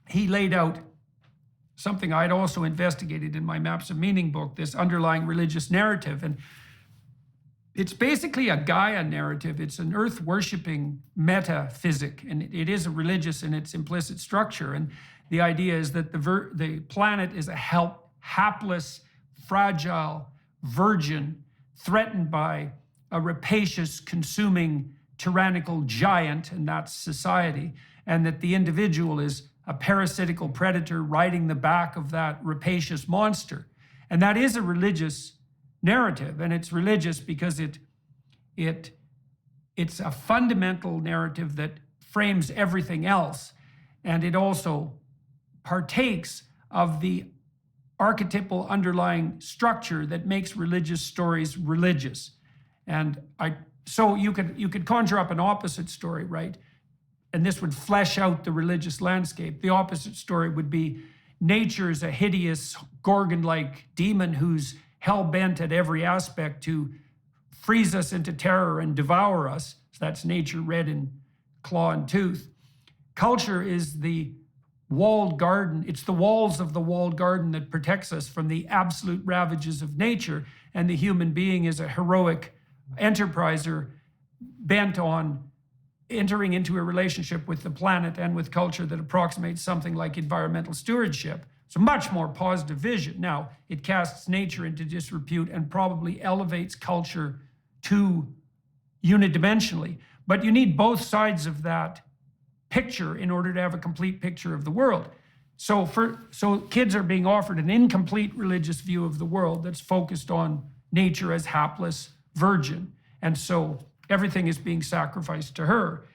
he laid out something I'd also investigated in my Maps of Meaning book, this underlying religious narrative. And it's basically a Gaia narrative. It's an earth-worshipping metaphysic, and it is a religious in its implicit structure. And the idea is that the planet is a hapless, fragile virgin threatened by a rapacious, consuming, tyrannical giant, and that's society, and that the individual is a parasitical predator riding the back of that rapacious monster. And that is a religious narrative, and it's religious because it's a fundamental narrative that frames everything else, and it also partakes of the archetypal underlying structure that makes religious stories religious. And so you could conjure up an opposite story, right? And this would flesh out the religious landscape. The opposite story would be nature is a hideous Gorgon-like demon who's hell-bent at every aspect to freeze us into terror and devour us. So that's nature red in claw and tooth. Culture is the walled garden. It's the walls of the walled garden that protects us from the absolute ravages of nature. And the human being is a heroic enterpriser bent on entering into a relationship with the planet and with culture that approximates something like environmental stewardship. It's a much more positive vision. Now, it casts nature into disrepute and probably elevates culture to unidimensionally. But you need both sides of that picture in order to have a complete picture of the world. So kids are being offered an incomplete religious view of the world that's focused on nature as hapless virgin. And so everything is being sacrificed to her.